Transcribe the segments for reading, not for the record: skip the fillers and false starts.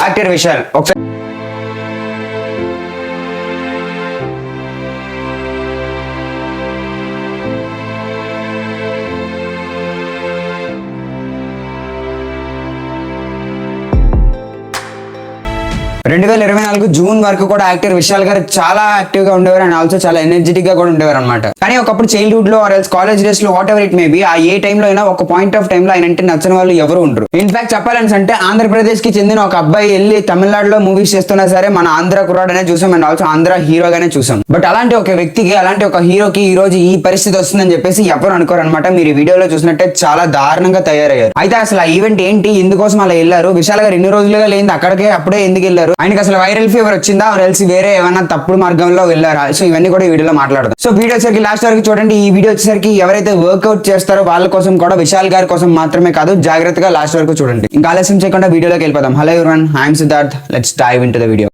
Actor Vishal ఒకసారి June వరకు కూడా యాక్టర్ విశాల్ గారు చాలా యాక్టివ్ గా ఉండేవారు అండ్ ఆల్సో చాలా ఎనర్జెటిక్ గా కూడా ఉండేవారు అనమాట. కానీ ఒకప్పుడు చైల్డ్హుడ్ లో ఆర్ కాలేజ్ డేస్ లో what ever it may be ఆ ఏ టైంలో అయినా ఒక పాయింట్ ఆఫ్ టైంలో ఆయన అంటే నచ్చని వాళ్ళు ఎవరు ఉండరు. ఇన్ఫాక్ట్ చెప్పాలని అంటే ఆంధ్రప్రదేశ్ కి చెందిన ఒక అబ్బాయి వెళ్ళి తమిళనాడులో మూవీస్ చేస్తున్నా సరే మన ఆంధ్ర కుర్రాడనే చూసాం అండ్ ఆల్సో ఆంధ్ర హీరోగానే చూసాం. బట్ అలాంటి ఒక వ్యక్తికి అలాంటి ఒక హీరోకి ఈ రోజు ఈ పరిస్థితి వస్తుందని చెప్పేసి ఎవరు అనుకోరు అనమాట. మీరు ఈ వీడియోలో చూసినట్టే చాలా దారుణంగా తయారయ్యారు. అయితే అసలు ఆ ఈవెంట్ ఏంటి, ఎందుకోసం అలా వెళ్ళారు, విశాల్ గారు ఎన్ని రోజులుగా లేని అక్కడికే అప్పుడే ఎందుకు వెళ్ళారు, ఆయనకి అసలు వైరల్ ఫీవర్ వచ్చిందా తెలిసి వేరే ఏమైనా తప్పుడు మార్గంలో వెళ్ళారా, సో ఇవన్నీ కూడా ఈ వీడియోలో మాట్లాడదాం. సో వీడియో వచ్చేసరికి లాస్ట్ వరకు చూడండి. ఈ వీడియో వచ్చేసరికి ఎవరైతే వర్కౌట్ చేస్తారో వాళ్ళ కోసం కూడా, విశాల్ గారి కోసం మాత్రమే కాదు, జాగ్రత్తగా లాస్ట్ వరకు చూడండి. ఇంకా ఆలస్యం చేయకుండా వీడియోలోకి వెళ్ళిపోదాం. Hello everyone, I'm Siddharth. Let's dive into the video.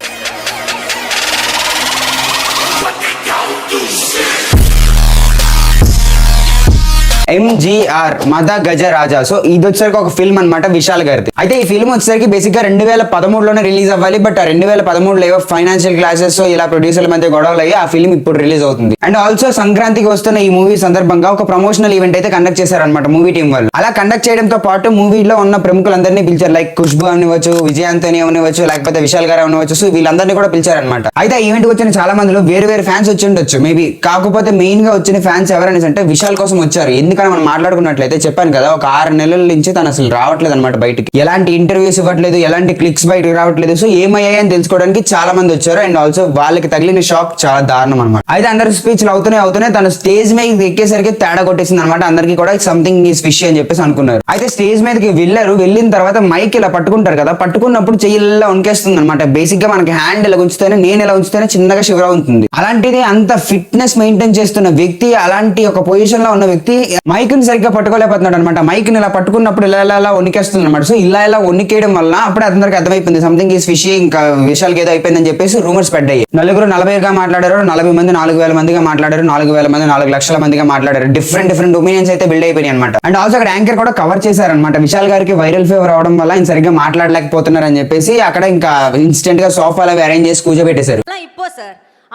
MGR Madha Gajaraja. So ఇది వచ్చేసరికి ఒక ఫిల్మ్ అనమాట విశాల్ గారిది. అయితే ఈ ఫిల్మ్ వచ్చేసరికి బేసిక్ గా 2013లోనే రిలీజ్ అవ్వాలి. బట్ 2013లో ఏవో ఫైనాన్షియల్ క్లాసెస్ ఇలా ప్రొడ్యూసర్ల మధ్య గొడవలు అయ్యి ఆ ఫిల్మ్ ఇప్పుడు రిలీజ్ అవుతుంది. అండ్ ఆల్సో సంక్రాంతికి వస్తున్న ఈ మూవీ సందర్భంగా ఒక ప్రమోషనల్ ఈవెంట్ అయితే కండక్ట్ చేశారనమాట మూవీ టీం వాళ్ళు. అలా కండక్ట్ చేయడంతో పాటు మూవీలో ఉన్న ప్రముఖులందరినీ పిలిచారు. లైక్ ఖుష్బు అనివచ్చు, విజయాంతని అనివచ్చు, లేకపోతే విశాల్ గారు అనివచ్చు. సో వీళ్ళందరినీ కూడా పిలిచారనమాట. అయితే ఆ ఈవెంట్ వచ్చిన చాలా మందిలో వేరు వేరు ఫ్యాన్స్ వచ్చి ఉండొచ్చు మేబీ. కాకపోతే మెయిన్ గా వచ్చిన ఫ్యాన్స్ ఎవరైనా అంటే విశాల్ కోసం వచ్చారు. ఎందుకంటే మనం మాట్లాడుకున్నట్లయితే చెప్పాను కదా, ఒక 6 నెలల నుంచి తను అసలు రావట్లేదు అనమాట బయటికి. ఎలాంటి ఇంటర్వ్యూస్ ఇవ్వట్లేదు, ఎలాంటి క్లిక్స్ బయటకు రావట్లేదు. సో ఏమయ్యాయని తెలుసుకోవడానికి చాలా మంది వచ్చారు. అండ్ ఆల్సో వాళ్ళకి తగిలిన షాక్ చాలా దారుణం అనమాట. అయితే అందరు స్పీచ్లు అవుతూనే తను స్టేజ్ మీద ఎక్కేసరికి తేడా కొట్టేసింది అనమాట. అందరికీ కూడా సంథింగ్ ఈస్ ఫిష్ అని చెప్పేసి అనుకున్నారు. అయితే స్టేజ్ మీదకి వెళ్ళారు. వెళ్ళిన తర్వాత మైక్ ఇలా పట్టుకుంటారు కదా, పట్టుకున్నప్పుడు చెయ్యిలా ఉనికేస్తుంది అనమాట. బేసిక్ గా మనకి హ్యాండ్ ఇలా ఉంచితేనే, నేను ఇలా ఉంచితేనే చిన్నగా షివర్ అవుతుంది. అలాంటిది అంత ఫిట్నెస్ మెయింటైన్ చేస్తున్న వ్యక్తి, అలాంటి ఒక పొజిషన్ లో ఉన్న వ్యక్తి మైక్ ని సరిగ్గా పట్టుకోలేకపోతున్నాడు అనమాట. మైక్ ని ఇలా పట్టుకున్నప్పుడు ఇలా వణికేస్తుంది అనమాట. సో ఇలా వణికేయడం వల్ల అప్పుడే అందరికి అర్థమైపోయింది సంథింగ్ ఈస్ ఫిషీ, ఇంకా విశాల్కి ఏదో అయిపోయిందని చెప్పేసి రూమర్స్ పడ్డాయి. నలుగురు 40గా మాట్లాడారు, 40 మంది 4000 మందిగా మాట్లాడారు, 4000 మంది 4 లక్షల మందిగా మాట్లాడారు. డిఫరెంట్ ఒపీనియన్స్ అయితే బిల్డ్ అయిపోయినాయి అనమాట. అండ్ ఆల్సో అక్కడ యాంకర్ కూడా కవర్ చేశారనమాట. విశాల్ గారికి వైరల్ ఫీవర్ అవడం వల్ల ఆయన సరిగ్గా మాట్లాడలేకపోతున్నారు అని చెప్పేసి అక్కడ ఇంకా ఇన్స్టెంట్ గా సోఫాలో అరేంజ్ చేసి కూర్చోబెట్టేశారు.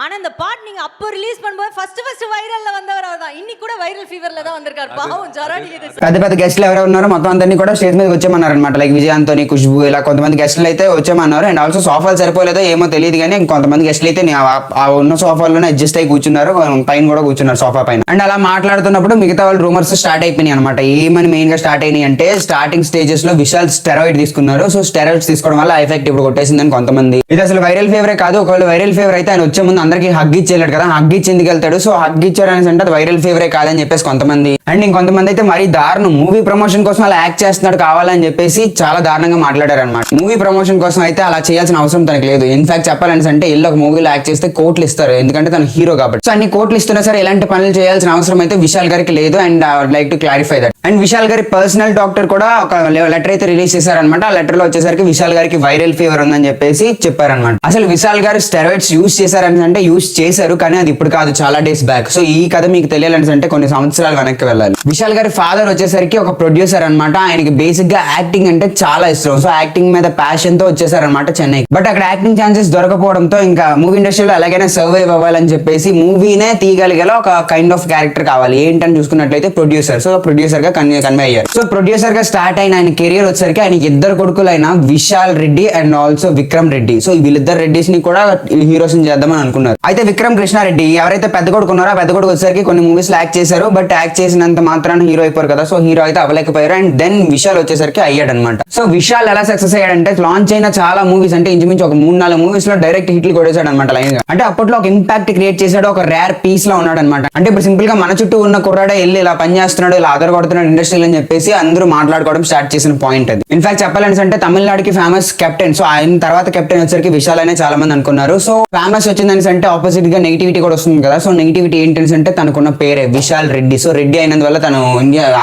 ஆனா இந்த பாட்டு நீங்க அப்போ ரிலீஸ் பண்ணும்போது ஃபர்ஸ்ட் வைரல்ல வந்தவர் அவர்தான். இன்னைக்கு கூட வைரல் ஃபீவர்ல தான் வந்திருக்காரு. பாவம் జరాడియది. పెద్ద గెస్ట్లు ఎవరు ఉన్నారో మొత్తం అందరినీ కూడా స్టేజ్ మీదకి వచ్చేమన్నారు అనమాట. లైక్ విజయాంతోని, ఖుష్బు ఇలా కొంతమంది గెస్ట్లు అయితే వచ్చేమన్నారు. అండ్ ఆల్సో సోఫాలు సరిపోలేదో ఏమో తెలియదు కానీ కొంతమంది గెస్ట్లు అయితే ఆ ఉన్న సోఫాల్లోనే అడ్జస్ట్ అయ్యి కూర్చున్నారు, పైన కూడా కూర్చున్నారు సోఫా పైన. అండ్ అలా మాట్లాడుతున్నప్పుడు మిగతా వాళ్ళు రూమర్స్ స్టార్ట్ అయిపోయినాయి అనమాట. ఏమని మెయిన్ గా స్టార్ట్ అయినాయి అంటే, స్టార్టింగ్ స్టేజెస్ లో విశాల్ స్టెరాయిడ్ తీసుకున్నారు. సో స్టెరాయిడ్స్ తీసుకోవడం వల్ల ఎఫెక్ట్ ఇప్పుడు కొట్టేసిందని కొంతమంది. ఇది అసలు వైరల్ ఫీవరే కాదు. ఒకవేళ వైరల్ ఫీవర్ అయితే ఆయన వచ్చే ముందు అందరికి హగ్ ఇచ్చేయాలి కదా, హగ్ ఇచ్చి ఎందుకు వెళ్తాడు. సో హగ్ ఇచ్చారు అనేసి అంటే అది వైరల్ ఫీవరే కాదని చెప్పేసి కొంతమంది. అండ్ ఇంకొంతమంది అయితే మరీ దారుణం, మూవీ ప్రమోషన్ కోసం అలా యాక్ట్ చేస్తున్నాడు కావాలని చెప్పేసి చాలా దారుణంగా మాట్లాడారు అనమాట. మూవీ ప్రమోషన్ కోసం అయితే అలా చేయాల్సిన అవసరం తనకు లేదు. ఇన్ఫాక్ట్ చెప్పాలని అంటే ఇల్లు ఒక మూవీలో యాక్ట్ చేస్తే కోట్లు ఇస్తారు, ఎందుకంటే తన హీరో కాబట్టి. సో అన్ని కోట్లు ఇస్తున్నా సరే ఎలాంటి పనులు చేయాల్సిన అవసరం అయితే విశాల్ గారికి లేదు. And I would like to clarify that. And Vishal గారి పర్సనల్ డాక్టర్ కూడా ఒక లెటర్ అయితే రిలీజ్ చేశారనమాట. ఆ లెటర్ లో వచ్చేసరికి విశాల్ గారికి వైరల్ ఫీవర్ ఉందని చెప్పేసి చెప్పారనమాట. అసలు విశాల్ గారు స్టెరాయిడ్స్ యూజ్ చేశారని అంటే యూజ్ చేశారు, కానీ అది ఇప్పుడు కాదు, చాలా డేస్ బ్యాక్. సో ఈ కథ మీకు తెలియాలని అంటే కొన్ని సంవత్సరాలు వెనక్కి వెళ్ళాలి. విశాల్ గారి ఫాదర్ వచ్చేసరికి ఒక ప్రొడ్యూసర్ అనమాట. ఆయనకి బేసిక్ గా యాక్టింగ్ అంటే చాలా ఇష్టం. సో యాక్టింగ్ మీద ప్యాషన్ తో వచ్చేసారనమాట చెన్నై. బట్ అక్కడ యాక్టింగ్ ఛాన్సెస్ దొరకపోవడంతో ఇంకా మూవీ ఇండస్ట్రీలో ఎలాగైనా సర్వైవ్ అవ్వాలని చెప్పేసి మూవీనే తీయగలిగేలా ఒక కైండ్ ఆఫ్ క్యారెక్టర్ కావాలి. ఏంటని చూసుకున్నట్లయితే ప్రొడ్యూసర్. సో ప్రొడ్యూసర్ గా కన్వే అయ్యారు. సో ప్రొడ్యూసర్ గా స్టార్ట్ అయిన ఆయన కెరియర్ వచ్చేసరికి ఆయనకి 2 కొడుకులైన Vishal Reddy and also Vikram Reddy. So వీళ్ళిద్దరు రెడ్డిస్ ని కూడా హీరోస్ చేద్దామని అనుకున్నారు. అయితే విక్రమ్ కృష్ణారెడ్డి ఎవరైతే పెద్ద కొడుకు ఉన్నారో ఆ పెద్ద కొడుకు వచ్చేసరికి కొన్ని మూవీస్ లో యాక్ట్ చేశారు. బట్ యాక్ట్ చేసినంత మాత్రాన హీరో అయిపోయారు కదా, సో హీరో అయితే అవ్వలేకపోయారు. అండ్ దెన్ విశాల్ వచ్చేసరికి అయ్యాడు అనమాట. సో విశాల్ ఎలా సక్సెస్ అయ్యాడంటే, లాంచ్ అయిన చాలా మూవీస్ అంటే ఇంచుమించు ఒక 3-4 మూవీస్ లో డైరెక్ట్ హిట్లు కొట్టేశాడు అనమాట లైన్ గా. అంటే అప్పట్లో ఒక ఇంపాక్ట్ క్రియేట్ చేశాడు, ఒక రేర్ పీస్ లో ఉన్నాడు అనమాట. అంటే ఇప్పుడు సింపుల్ గా మన చుట్టూ ఉన్న కుర్రాడే వెళ్ళి ఇలా పని చేస్తున్నాడు, ఇలా ఆధార కొడుతున్నాడు ఇండస్ట్రీలో అని చెప్పేసి అందరూ మాట్లాడుకోవడం స్టార్ట్ చేసిన పాయింట్ అది. ఇన్ఫాక్ట్ చెప్పాలని అంటే తమిళనాడుకి ఫేమస్ కెప్టెన్. సో ఆయన తర్వాత కెప్టెన్ వచ్చేసరికి విశాల్ అనే చాలా మంది అనుకున్నారు. సో ఫేమస్ వచ్చిందని అంటే ఆపోజిట్ గా నెగిటివిటీ కూడా వస్తుంది కదా. సో నెగిటివిటీ ఏంటంటే అంటే తనకున్న పేరే విశాల్ రెడ్డి. సో రెడ్డి అయినందువల్ల తను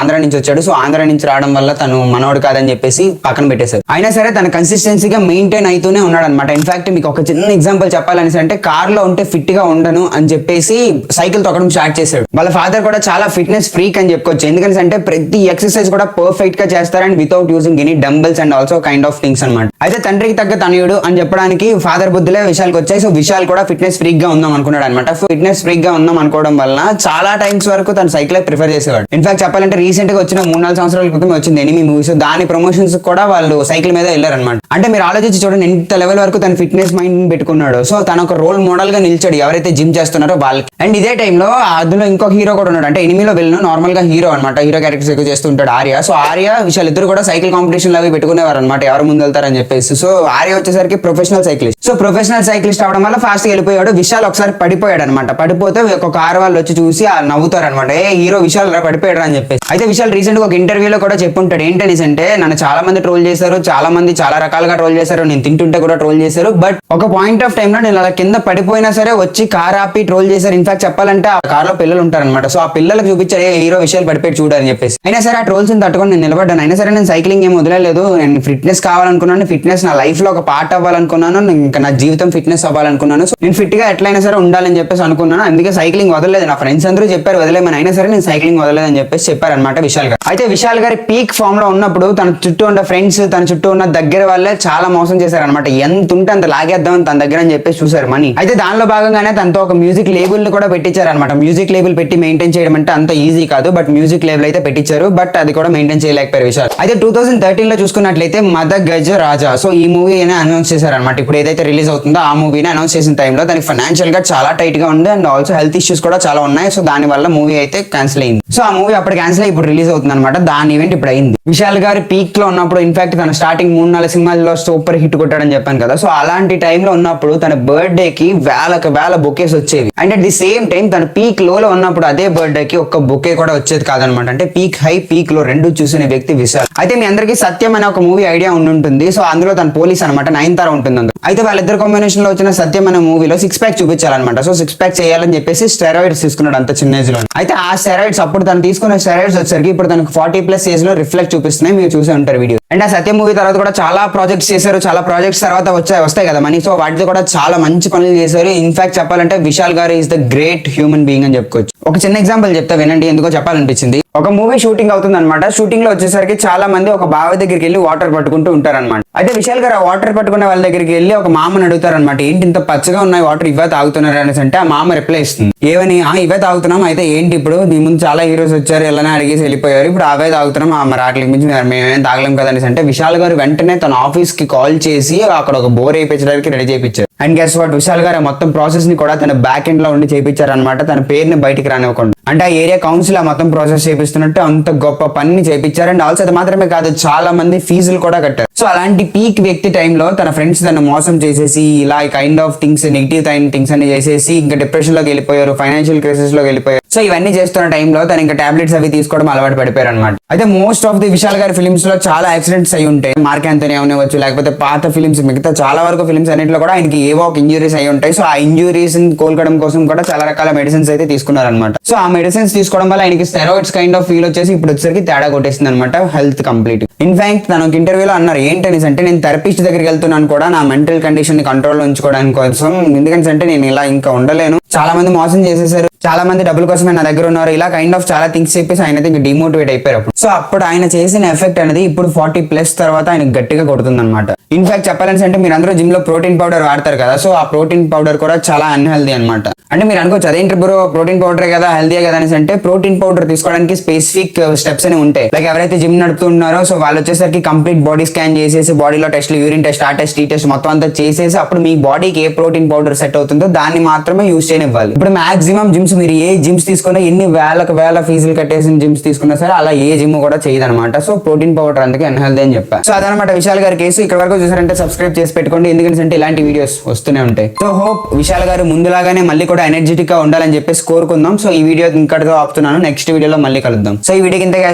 ఆంధ్ర నుంచి వచ్చాడు. సో ఆంధ్ర నుంచి రావడం వల్ల తను మనోడు కాదని చెప్పేసి పక్కన పెట్టేశారు. అయినా సరే తన కన్సిస్టెన్సీగా మెయింటైన్ అవుతూనే ఉన్నాడు అనమాట. ఇన్ఫాక్ట్ మీకు ఒక చిన్న ఎగ్జాంపుల్ చెప్పాలని అంటే కార్ లో ఉంటే ఫిట్ గా ఉండను అని చెప్పేసి సైకిల్ తొక్కడం స్టార్ట్ చేశాడు. వాళ్ళ ఫాదర్ కూడా చాలా ఫిట్నెస్ ఫ్రీక్ అని చెప్పుకోవచ్చు. ఎందుకంటే అంటే ప్రతి ఎక్సర్సైజ్ కూడా పర్ఫెక్ట్ గా చేస్తారు and without using any dumbbells and also kind of things అనమాట. అయితే తండ్రికి తగ్గ తనయుడు అని చెప్పడానికి ఫాదర్ బుద్ధులే విశాల్కి వచ్చాయి. సో విశాల్ కూడా ఫిట్నెస్ ఫ్రీక్ గా ఉందాం అనుకున్నాడు అనమాట. ఫిట్నెస్ ఫ్రీక్ గా ఉందాం అనుకోవడం వల్ల చాలా టైమ్స్ వరకు తన సైకిల్ ప్రిఫర్ చేసేవాడు. ఇన్ఫాక్ట్ చెప్పాలంటే రీసెంట్ గా వచ్చిన 3-4 సంవత్సరాల క్రితం వచ్చింది ఎనిమి మూవీస్, దాని ప్రమోషన్స్ కూడా వాళ్ళు సైకిల్ మీద వెళ్ళారనమాట. అంటే మీరు ఆలోచించి చూడండి ఎంత లెవెల్ వరకు తన ఫిట్నెస్ మైండ్ పెట్టుకున్నాడు. సో తన ఒక రోల్ మోడల్ గా నిలిచాడు ఎవరైతే జిమ్ చేస్తున్నారో వాళ్ళకి. అండ్ ఇదే టైంలో అందులో ఇంకొక హీరో కూడా ఉన్నాడు. అంటే ఎనిమిలో వెళ్ళను నార్మల్ గా హీరో అనమాట, హీరో క్యారెక్టర్స్ ఎక్కువ చేస్తుంటాడు ఆర్య. సో ఆర్య విశాల్ ఇద్దరు కూడా సైకిల్ కాంపిటీషన్ అవి పెట్టుకునేవారు అనమాట, ఎవరు ముందు వెళ్తారని చెప్పేసి. సో ఆర్య వచ్చేసరికి professional cyclist. So professional cyclist అవడం వల్ల ఫాస్ట్ గా వెళ్ళిపోయాడు. విశాల్ ఒకసారి పడిపోయాడు అనమాట. పడిపోతే ఒక కార్ వాళ్ళు వచ్చి చూసి నవ్వుతారు అనమాట, ఏ హీరో విశాల్ పడిపోయాడు అని చెప్పేసి. అయితే విశాల్ రీసెంట్ గా ఒక ఇంటర్వ్యూలో కూడా చెప్పుంటాడు ఏంటనేసి అంటే నన్ను చాలా మంది ట్రోల్ చేశారు, చాలా మంది చాలా రకాలుగా ట్రోల్ చేశారు, నేను తింటుంటే కూడా ట్రోల్ చేశారు. బట్ ఒక పాయింట్ ఆఫ్ టైమ్ లో నేను అలా కింద పడిపోయినా సరే వచ్చి కార్ ఆపి ట్రోల్ చేశారు. ఇన్ఫాక్ట్ చెప్పాలంటే ఆ కార్ లో పిల్లలు ఉంటారనమాట. సో ఆ పిల్లలకు చూపించారు హీరో విషయాలు పడిపోయి చూడని చెప్పేసి. అయినా సరే ఆ ట్రోల్స్ తట్టుకొని నేను నిలబడ్డాను. అయినా సరే నేను సైక్లింగ్ ఏం వదిలేదు. నేను ఫిట్నెస్ కావాలనుకున్నాను, ఫిట్నెస్ నా లైఫ్ లో ఒక పార్ట్ అవ్వాలనుకున్నాను, ఇంకా నా జీవితం ఫిట్నెస్ అవ్వాలనుకున్నాను. సో నేను ఫిట్ గా ఎట్లయినా సరే ఉండాలని చెప్పేసి అనుకున్నాను. అందుకే సైక్లింగ్ వదలలేదు. నా ఫ్రెండ్స్ అందరూ చెప్పారు వదిలేమని, అయినా సరే నేను సైక్లింగ్ వదలలేదని చెప్పేసి చెప్పారనమాట విశాల్ గారు. అయితే విశాల్ గారి పీక్ ఫామ్ లో ఉన్నప్పుడు తన చుట్టూ ఉన్న ఫ్రెండ్స్, తన చుట్టూ ఉన్న దగ్గర వాళ్ళే చాలా మోసం చేశారనమాట. ఎంత ఉంటే అంత లాగేద్దాం తన దగ్గర అని చెప్పేసి చూసారు మనీ. అయితే దానిలో భాగంగానే తనతో ఒక మ్యూజిక్ లేబుల్ కూడా పెట్టించారనమాట. మ్యూజిక్ లేబుల్ పెట్టి మెయింటైన్ చేయడం అంటే అంత ఈజీ కాదు, బట్ మ్యూజిక్ లేబుల్ అయితే పెట్టించారు. బట్ అది కూడా మెయింటైన్ చేయలేకపోయారు విశాల్. అయితే 2013 లో చూసుకున్నట్లయితే మద గజ రాజా, సో ఈ మూవీ అనౌన్స్ చేశారనమాట. ఇప్పుడు ఏదైతే రిలీజ్ అవుతుందో ఆ మూవీని అనౌన్స్ చేసిన టైంలో దానికి ఫైనాన్షియల్ గా చాలా టైట్ గా ఉంది అండ్ ఆల్సో హెల్త్ ఇష్యూస్ కూడా చాలా ఉన్నాయి. సో దాని వల్ల మూవీ అయితే క్యాన్సిల్ అయింది. సో ఆ మూవీ అప్పుడు క్యాన్సిల్ అయ్యి ఇప్పుడు రిలీజ్ అవుతుంది అనమాట. దాని ఈవెంట్ ఇప్పుడు అయింది. విశాల్ గారి పీక్ లో ఉన్నప్పుడు ఇన్ఫాక్ట్ తన స్టార్టింగ్ 3-4 సినిమాల్లో సూపర్ హిట్ కొట్టాడని చెప్పాను కదా. సో అలాంటి టైంలో ఉన్నప్పుడు తన బర్త్డే కి వేల బొకేస్ వచ్చేవి. And at the same time తన పీక్ లో ఉన్నప్పుడు అదే బర్త్డే కి ఒక్క బొకే కూడా వచ్చేది కాదనమాట. అంటే పీక్ హై పీక్ లో రెండు చూసిన వ్యక్తి విశాల్. అయితే మీ అందరికీ సత్యం అనే ఒక మూవీ ఐడియా ఉండుంటుంది. సో అందులో తన పోలీస్ అనమాట, నయనతార ఉంటుంది అందులో. అయితే వాళ్ళిద్దరు కాంబినేషన్ లో వచ్చిన సత్యం అనే మూవీలో 6 ప్యాక్ చూపించాలన్నమాట. సో 6 ప్యాక్ చేయాలని చెప్పేసి స్టెరాయిడ్స్ తీసుకున్నాడు అంత చిన్న ఏజ్ లో. అయితే ఆ స్టెరాయిడ్స్ అప్పుడు తను తీసుకున్న స్టెరాయిడ్స్ వచ్చరికి ఇప్పుడు తనకు 40+ ఏజ్ లో రిఫ్లెక్ట్ చూపిస్తున్నాయి. మీరు చూసే ఉంటారు వీడియో. అండ్ ఆ సత్యం మూవీ తర్వాత కూడా చాలా ప్రాజెక్ట్స్ చేశారు. చాలా ప్రాజెక్ట్స్ తర్వాత వస్తాయి కదా మనీ. సో వాటితో కూడా చాలా మంచి పనులు చేశారు. ఇన్ఫాక్ట్ చెప్పాలంటే విశాల్ గారు is the great human being అని చెప్పుకోవచ్చు. ఒక చిన్న ఎగ్జాంపుల్ చెప్తా వినండి, ఎందుకో చెప్పాలనిపించింది. ఒక మూవీ షూటింగ్ అవుతుంది అనమాట. షూటింగ్ లో వచ్చేసరికి చాలా మంది ఒక బావి దగ్గరికి వెళ్ళి వాటర్ పట్టుకుంటూ ఉంటారన్నమాట. అయితే విశాల్ గారు ఆ వాటర్ పట్టుకునే వాళ్ళ దగ్గరికి వెళ్ళి ఒక మామని అడుగుతారనమాట, ఏంటి ఇంత పచ్చగా ఉన్నాయి వాటర్, ఇవే తాగుతున్నారు అనేసి. అంటే ఆ మామ రిప్లై ఇస్తుంది, ఏమని, ఇవే తాగుతున్నాం. అయితే ఏంటి ఇప్పుడు మీ ముందు చాలా హీరోస్ వచ్చారు, ఎలానే అడిగేసి వెళ్ళిపోయారు, ఇప్పుడు అవే తాగుతున్నాం, మరి వాటికి మించి మేమేం తాగలేం కదా అనేసి. అంటే విశాల్ గారు వెంటనే తన ఆఫీస్ కి కాల్ చేసి అక్కడ ఒక బోర్ వేయించడానికి రెడీ చేయించారు. అండ్ గెస్ వాట్, విశాల్ గారు మొత్తం ప్రాసెస్ ని కూడా తన బ్యాక్ ఎండ్ లో ఉండి చేయించారనమాట, తన పేరుని బయటికి రానివ్వకుండా. అంటే ఆ ఏరియా కౌన్సిల్ ఆ మొత్తం ప్రాసెస్ చేపిస్తున్నట్టు అంత గొప్ప పని చేయించారు. అండ్ ఆల్సో అది మాత్రమే కాదు, చాలా మంది ఫీజులు కూడా కట్టారు. సో అలాంటి పీక్ వ్యక్తి టైంలో తన ఫ్రెండ్స్ తను మోసం చేసేసి ఇలా kind of things, negative things అన్ని చేసేసి ఇంకా డిప్రెషన్ లోకి వెళ్ళిపోయారు, ఫైనాన్షియల్ క్రైసిస్ లోకి వెళ్ళిపోయారు. సో ఇవన్నీ చేస్తున్న టైంలో తను ఇంకా టాబ్లెట్స్ అవి తీసుకోవడం అలవాటు పడిపోయారు అనమాట. అయితే మోస్ట్ ఆఫ్ ది విశాల్ గారి ఫిల్మ్స్ లో చాలా యాక్సిడెంట్స్ అయి ఉంటాయి. మార్క్ యాంథోనీ అవనివ్వచ్చు, లేకపోతే పాత ఫిల్మ్స్, మిగతా చాలా వరకు ఫిల్మ్స్ అన్నింటిలో కూడా ఆయనకి ఏవో ఒక ఇంజురీస్ అయి ఉంటాయి. సో ఆ ఇంజురీస్ కోలుకోవడం కోసం కూడా చాలా రకాల మెడిసిన్స్ అయితే తీసుకున్నారనమాట. సో ఆ మెడిసిన్స్ తీసుకోవడం వల్ల ఆయనకి స్టెరాయిడ్స్ కైండ్ ఆఫ్ ఫీల్ వచ్చేసి ఇప్పుడు వచ్చేసరికి తేడా కొట్టేసింది అనమాట హెల్త్ కంప్లీట్. ఇన్ఫాక్ట్ తన ఒక ఇంటర్వ్యూలో అన్నారు ఏంటనేసి అంటే, నేను థెరపిస్ట్ దగ్గరికి వెళ్తున్నాను కూడా నా మెంటల్ కండిషన్ ని కంట్రోల్ ఉంచుకోవడానికి కోసం. ఎందుకంటే అంటే నేను ఇలా ఇంకా ఉండలేను, చాలా మంది మోసం చేసేసారు, చాలా మంది డబ్బుల కోసమే నా దగ్గర ఉన్నారు, ఇలా కైండ్ ఆఫ్ చాలా థింగ్స్ చెప్పేసి ఆయన అయితే డిమోటివేట్ అయిపోయారు. సో అప్పుడు ఆయన చేసిన ఎఫెక్ట్ అనేది ఇప్పుడు 40+ తర్వాత ఆయన గట్టిగా కొడుతుంది అనమాట. ఇన్ఫాక్ట్ చెప్పాలని అంటే మీరు అందరూ జిమ్ లో ప్రోటీన్ పౌడర్ వాడతారు కదా. సో ఆ ప్రోటీన్ పౌడర్ కూడా చాలా అన్హెల్దీ అనమాట. అంటే మీరు అనుకోవచ్చు అదేంటి బ్రో ప్రోటీన్ పౌడర్ కదా హెల్దీ కదా అనేసి. అంటే ప్రోటీన్ పౌడర్ తీసుకోవడానికి స్పెసిఫిక్ స్టెప్స్ అని ఉంటాయి. లైక్ ఎవరైతే జిమ్ నడుపుతున్నారో సో వాళ్ళు వచ్చేసరికి కంప్లీట్ బాడీ స్కాన్ చేసేసి బాడీలో టెస్ట్లు, యూరిన్ టెస్ట్, ఆ టెస్ట్, ఈ టెస్ట్ మొత్తం అంతా చేసేసి అప్పుడు మీ బాడీకి ఏ ప్రోటీన్ పౌడర్ సెట్ అవుతుందో దాన్ని మాత్రమే యూజ్ చేయనివ్వాలి. ఇప్పుడు మాక్సిమం జిమ్స్ మీరు ఏ జిమ్స్ తీసుకున్నా, ఎన్ని వేల ఫీజులు కట్టేసిన జిమ్స్ తీసుకున్నా సరే అలా ఏ జిమ్ కూడా చేయదనమాట. సో ప్రోటీన్ పౌడర్ అందుకే అన్హెల్దీ అని చెప్పారు. సో అదనమాట విశాల్ గారి కేసు. ఇక్కడ వరకు చూసారంటే సబ్స్క్రైబ్ చేసి పెట్టుకోండి, ఎందుకంటే ఇలాంటి వీడియోస్ వస్తూనే ఉంటాయి. సో హోప్ విశాల్ గారు ముందులాగానే మళ్ళీ కూడా ఎనర్జెటిక్ గా ఉండాలని చెప్పేసి కోరుకుందాం. సో ఈ వీడియో ఇంకటితో ఆపుతున్నాను, నెక్స్ట్ వీడియోలో మళ్ళీ కలుద్దాం. సో ఈ వీడియోకి ఇంతగా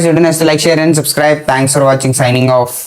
like, share and subscribe. Thanks for watching, signing off.